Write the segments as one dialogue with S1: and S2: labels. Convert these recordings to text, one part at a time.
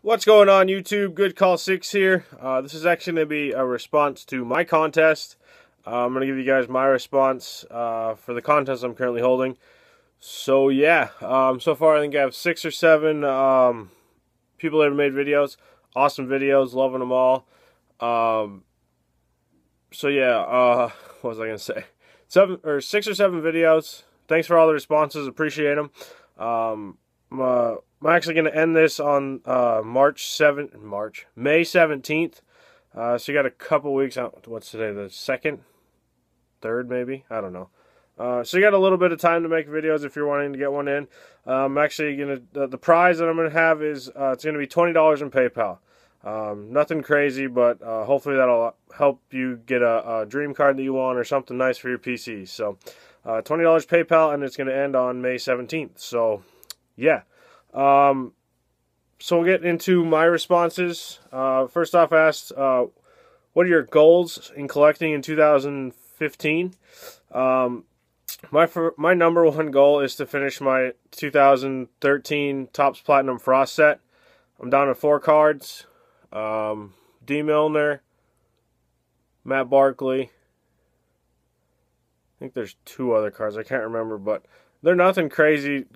S1: What's going on, YouTube? Good Call 6 here. This is actually going to be a response to my contest. I'm going to give you guys my response for the contest I'm currently holding. So yeah, so far I think I have 6 or 7 people that have made videos. Awesome videos, loving them all. So yeah, what was I going to say? 6 or 7 videos. Thanks for all the responses, appreciate them. I'm actually going to end this on May 17th. So you got a couple weeks out. What's today? The 2nd? 3rd, maybe? I don't know. So you got a little bit of time to make videos if you're wanting to get one in. I'm actually going to, the prize that I'm going to have is, it's going to be $20 in PayPal. Nothing crazy, but hopefully that'll help you get a dream card that you want or something nice for your PC. So $20 PayPal, and it's going to end on May 17th. So yeah. So we'll get into my responses. First off, I asked, what are your goals in collecting in 2015? My number one goal is to finish my 2013 Topps Platinum Frost set. I'm down to 4 cards. D. Milner, Matt Barkley. I think there's 2 other cards. I can't remember, but they're nothing crazy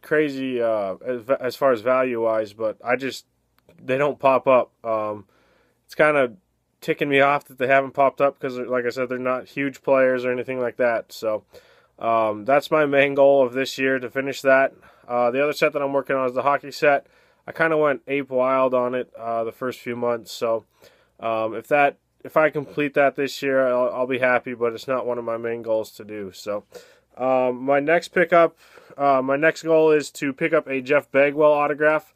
S1: as far as value-wise, but they don't pop up. It's kind of ticking me off that they haven't popped up because, like I said, they're not huge players or anything like that. So that's my main goal of this year, to finish that. The other set that I'm working on is the hockey set. I kind of went ape wild on it the first few months, so if I complete that this year, I'll be happy, but it's not one of my main goals to do. So my next goal is to pick up a Jeff Bagwell autograph.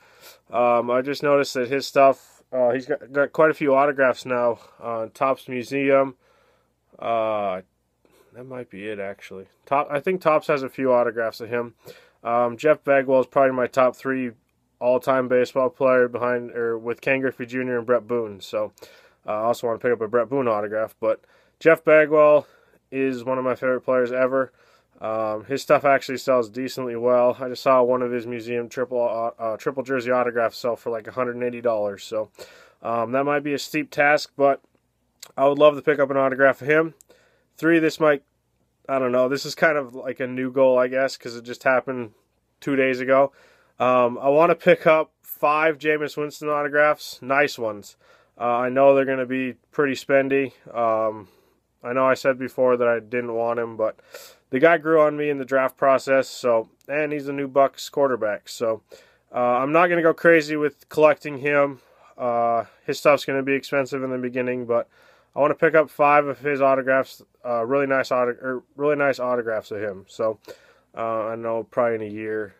S1: I just noticed that his stuff, he's got quite a few autographs now on Topps Museum. That might be it, actually. I think Topps has a few autographs of him. Jeff Bagwell is probably my top 3 all-time baseball player with Ken Griffey Jr. and Brett Boone. So I also want to pick up a Brett Boone autograph. But Jeff Bagwell is one of my favorite players ever. His stuff actually sells decently well. I just saw one of his museum triple jersey autographs sell for like $180. So that might be a steep task, but I would love to pick up an autograph of him. 3, I don't know. This is kind of like a new goal, I guess, because it just happened 2 days ago. I want to pick up 5 Jameis Winston autographs, nice ones. I know they're going to be pretty spendy. I know I said before that I didn't want him, but the guy grew on me in the draft process, and he's a new Bucs quarterback. So I'm not going to go crazy with collecting him. His stuff's going to be expensive in the beginning, but I want to pick up 5 of his autographs, really nice autographs of him. So I know probably in a year,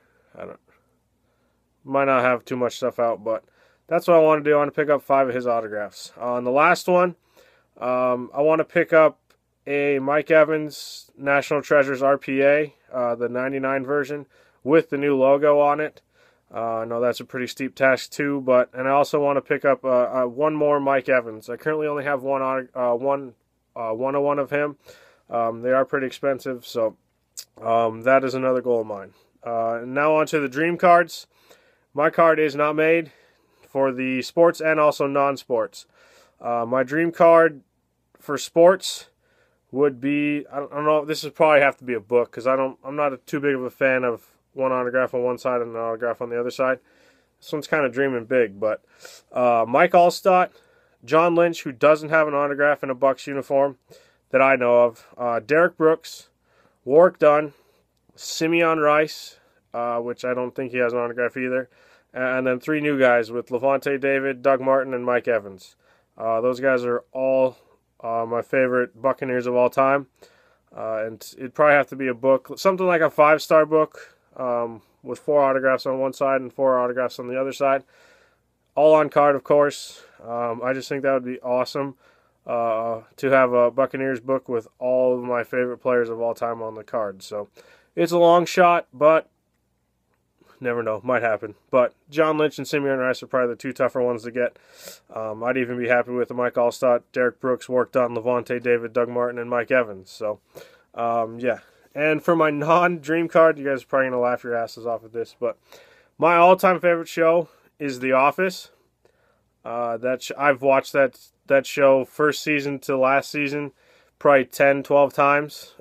S1: might not have too much stuff out, but that's what I want to do. I want to pick up 5 of his autographs. On the last one, I want to pick up a Mike Evans National Treasures RPA, the 99 version, with the new logo on it. I know that's a pretty steep task too, and I also want to pick up one more Mike Evans. I currently only have one 101 of him. They are pretty expensive, so that is another goal of mine. Now on to the dream cards. My card is not made for the sports and also non-sports. My dream card for sports would be, I don't know, this would probably have to be a book, because I'm not too big of a fan of one autograph on one side and an autograph on the other side. This one's kind of dreaming big, but Mike Alstott, John Lynch, who doesn't have an autograph in a Bucs uniform that I know of, Derek Brooks, Warrick Dunn, Simeon Rice, which I don't think he has an autograph either, and then 3 new guys with Lavonte David, Doug Martin, and Mike Evans. Those guys are all my favorite Buccaneers of all time. And it'd probably have to be a book, something like a 5-star book, with 4 autographs on one side and 4 autographs on the other side. All on card, of course. I just think that would be awesome to have a Buccaneers book with all of my favorite players of all time on the card. So it's a long shot, but never know, might happen. But John Lynch and Simeon Rice are probably the 2 tougher ones to get. I'd even be happy with the Mike Alstott, Derek Brooks, Warrick Dunn, Lavonte David, Doug Martin, and Mike Evans. So, yeah. And for my non-dream card, you guys are probably going to laugh your asses off at this, but my all-time favorite show is The Office. I've watched that show first season to last season probably 10, 12 times.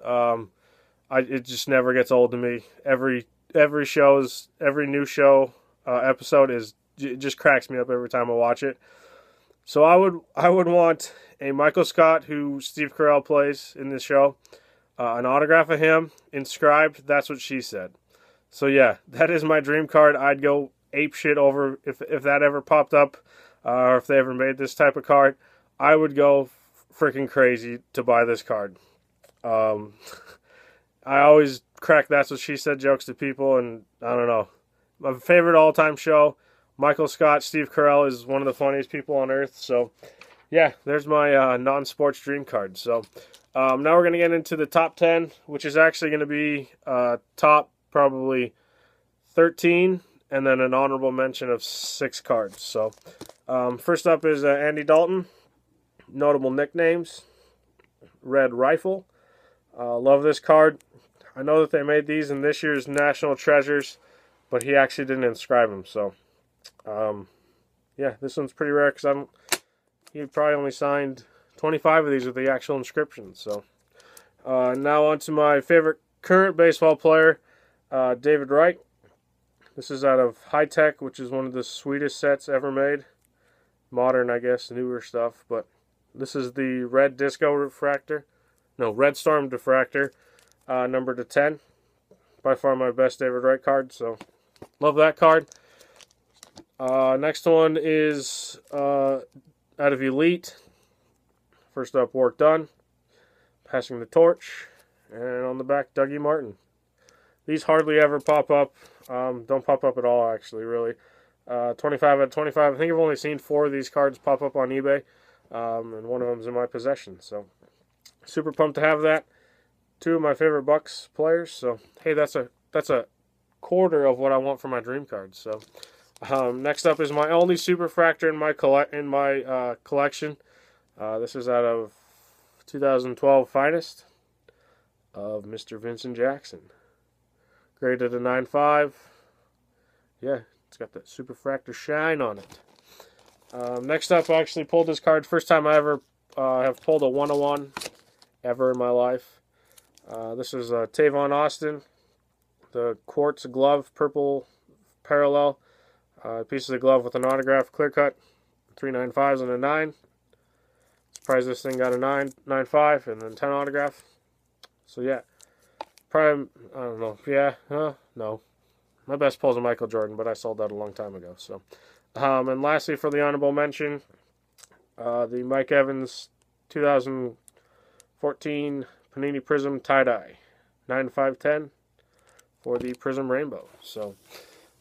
S1: It just never gets old to me. Every new show episode it just cracks me up every time I watch it. So I would want a Michael Scott, who Steve Carell plays in this show, an autograph of him inscribed. That's what she said. So yeah, that is my dream card. I'd go ape shit over if that ever popped up, or if they ever made this type of card. I would go freaking crazy to buy this card. I always crack "that's what she said" jokes to people, and I don't know. My favorite all-time show, Michael Scott, Steve Carell is one of the funniest people on earth. So yeah, there's my non-sports dream card. So now we're going to get into the top 10, which is actually going to be top probably 13, and then an honorable mention of 6 cards. So first up is Andy Dalton. Notable nicknames: Red Rifle. Love this card. I know that they made these in this year's National Treasures, but he actually didn't inscribe them. So yeah, this one's pretty rare because he probably only signed 25 of these with the actual inscription. So now on to my favorite current baseball player, David Wright. This is out of High Tech, which is one of the sweetest sets ever made. Modern, I guess, newer stuff. But this is the Red Disco Refractor. No, Red Storm Diffractor, number to 10. By far my best David Wright card, so love that card. Next one is out of Elite. First up, Work Done. Passing the Torch. And on the back, Dougie Martin. These hardly ever pop up. Don't pop up at all, actually, really. 25 out of 25. I think I've only seen 4 of these cards pop up on eBay. And one of them's in my possession. So, super pumped to have that. 2 of my favorite Bucks players. So, hey, that's a quarter of what I want for my dream cards. So, next up is my only Superfractor in my collection. This is out of 2012 Finest of Mr. Vincent Jackson. Graded a 9.5. Yeah, it's got that Superfractor shine on it. Next up, I actually pulled this card. First time I ever have pulled a 101 ever in my life. This is Tavon Austin. The quartz glove, purple parallel. Piece of the glove with an autograph, clear cut. 3 9.5s and a 9. Surprised this thing got a 9.5 and then 10 autograph. So yeah, probably, I don't know. Yeah, no. My best pull is a Michael Jordan, but I sold that a long time ago. So, and lastly, for the honorable mention, the Mike Evans 2014 Panini Prism tie-dye, 9.5/10 for the Prism Rainbow. So,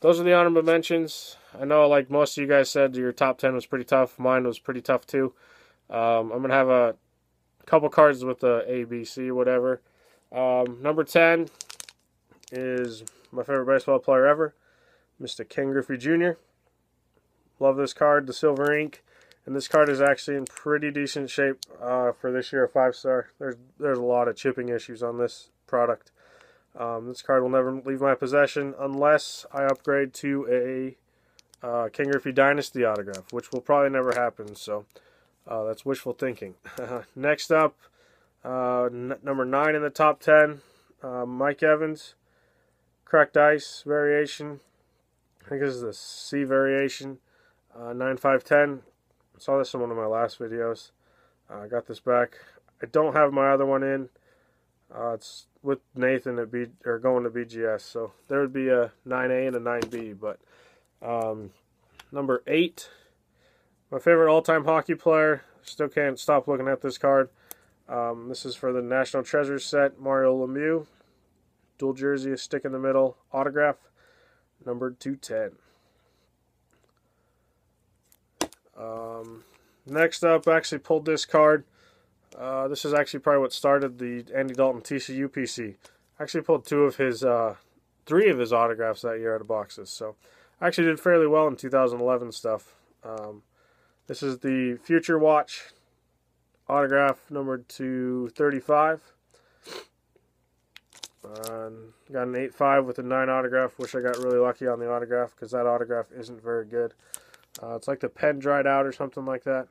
S1: those are the honorable mentions. I know, like most of you guys said, your top 10 was pretty tough. Mine was pretty tough too. I'm gonna have a couple cards with the A, B, C, whatever. Number 10 is my favorite baseball player ever, Mr. Ken Griffey Jr. Love this card, the silver ink, and this card is actually in pretty decent shape for this year, a 5-star. There's a lot of chipping issues on this product. This card will never leave my possession unless I upgrade to a Ken Griffey Dynasty autograph, which will probably never happen. So that's wishful thinking. Next up, number 9 in the top 10, Mike Evans, cracked ice variation. I think this is the C variation, 9.5/10. Saw this in one of my last videos. I got this back. I don't have my other one in. It's with Nathan going to BGS, so there would be a 9A and a 9B. But number 8, my favorite all-time hockey player. Still can't stop looking at this card. This is for the National Treasures set, Mario Lemieux. Dual jersey, a stick in the middle, autograph, numbered 210. Next up, I actually pulled this card. This is actually probably what started the Andy Dalton TCU PC. I actually pulled 3 of his autographs that year out of boxes. So I actually did fairly well in 2011 stuff. This is the Future Watch autograph, numbered to 35. Got an 8.5 with a 9 autograph. Wish I got really lucky on the autograph because that autograph isn't very good. It's like the pen dried out or something like that.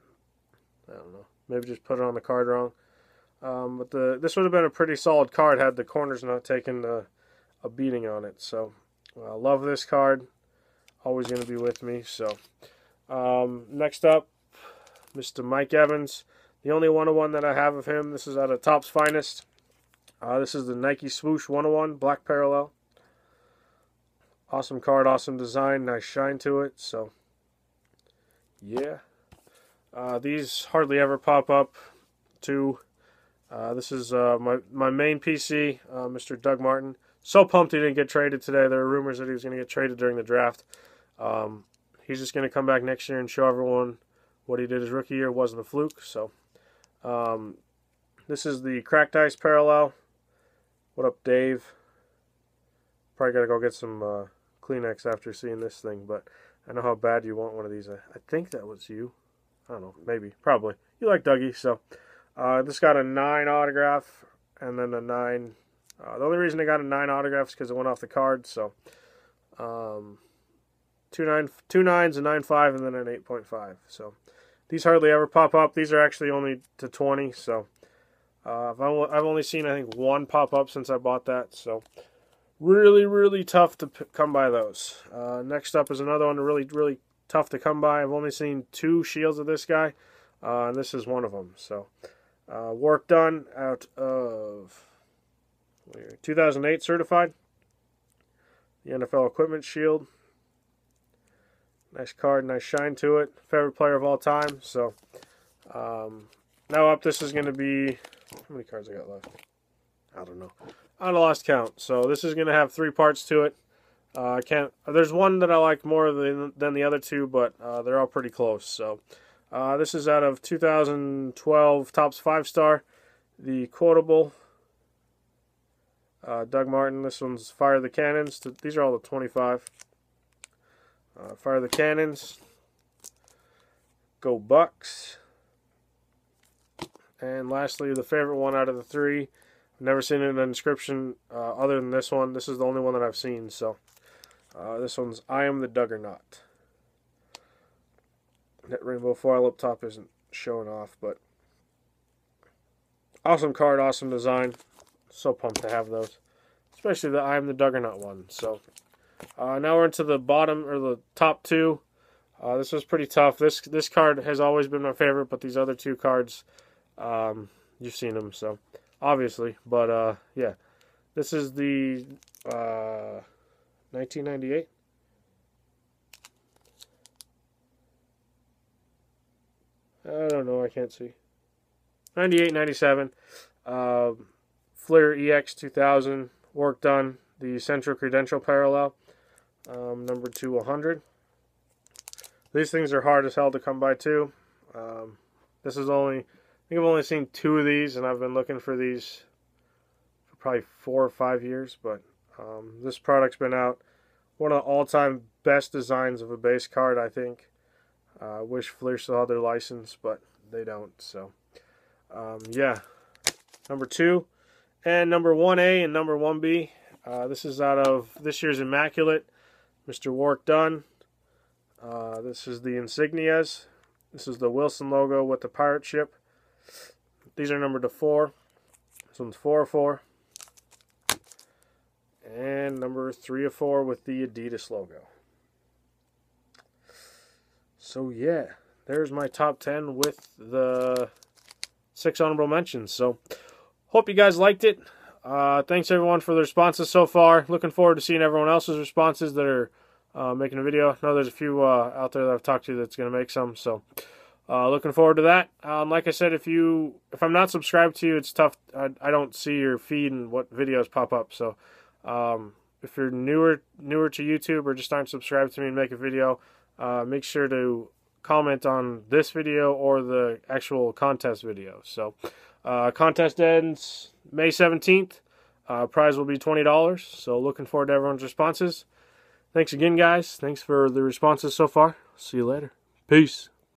S1: I don't know. Maybe just put it on the card wrong. But this would have been a pretty solid card had the corners not taken a beating on it. So I love this card. Always going to be with me. So next up, Mr. Mike Evans. The only 101 that I have of him. This is out of Topps Finest. This is the Nike Swoosh 101 Black Parallel. Awesome card, awesome design, nice shine to it. So yeah. These hardly ever pop up too. This is my main PC, Mr. Doug Martin. So pumped he didn't get traded today. There were rumors that he was going to get traded during the draft. He's just going to come back next year and show everyone what he did his rookie year wasn't a fluke. So this is the Cracked Ice Parallel. What up, Dave? Probably got to go get some Kleenex after seeing this thing, but I know how bad you want one of these. I think that was you. I don't know, maybe, probably. You like Dougie, so this got a 9 autograph and then a 9. The only reason I got a 9 autograph is because it went off the card. So 2 9s, a 9.5, and then an 8.5. So these hardly ever pop up. These are actually only to 20. So I've only seen, I think, 1 pop up since I bought that. So really, really tough to come by those. Next up is another one really tough to come by. I've only seen 2 shields of this guy, and this is one of them. So work done out of 2008 certified. The NFL Equipment Shield. Nice card, nice shine to it. Favorite player of all time. So now up, this is going to be, how many cards I got left? I don't know. I lost count. So this is going to have 3 parts to it. There's one that I like more than the other 2, but they're all pretty close. So this is out of 2012 Topps 5-star, the quotable Doug Martin. This one's Fire the Cannons. These are all the 25. Fire the Cannons. Go Bucks. And lastly, the favorite one out of the 3. I've never seen it in an inscription other than this one. This is the only one that I've seen. So this one's I Am the Duggernaut. That rainbow foil up top isn't showing off, but awesome card, awesome design. So pumped to have those, especially the I Am the Duggernaut one. So now we're into the bottom, or the top 2. This was pretty tough. This card has always been my favorite, but these other 2 cards, you've seen them, so obviously. But yeah, this is the 1998. I don't know, I can't see. 98, 97. Fleer EX 2000. Work done. The Central Credential Parallel. Number 200. These things are hard as hell to come by too. This is only, I think I've only seen 2 of these, and I've been looking for these for probably 4 or 5 years. But this product's been out. One of the all-time best designs of a base card, I think. Wish Fleer still had their license, but they don't. So yeah, number 2 and number 1A and number 1B. This is out of this year's Immaculate, Mr. Work Done. This is the insignias. This is the Wilson logo with the pirate ship. These are numbered to 4. This one's 4 of 4. And number 3 of 4 with the Adidas logo. So yeah, there's my top 10 with the 6 honorable mentions. So hope you guys liked it. Thanks everyone for the responses so far. Looking forward to seeing everyone else's responses that are making a video. I know there's a few out there that I've talked to that's going to make some. So looking forward to that. Like I said, if I'm not subscribed to you, it's tough. I don't see your feed and what videos pop up. So if you're newer to YouTube or just aren't subscribed to me and make a video, make sure to comment on this video or the actual contest video. So contest ends May 17th. Prize will be $20. So looking forward to everyone's responses. Thanks again, guys. Thanks for the responses so far. See you later. Peace.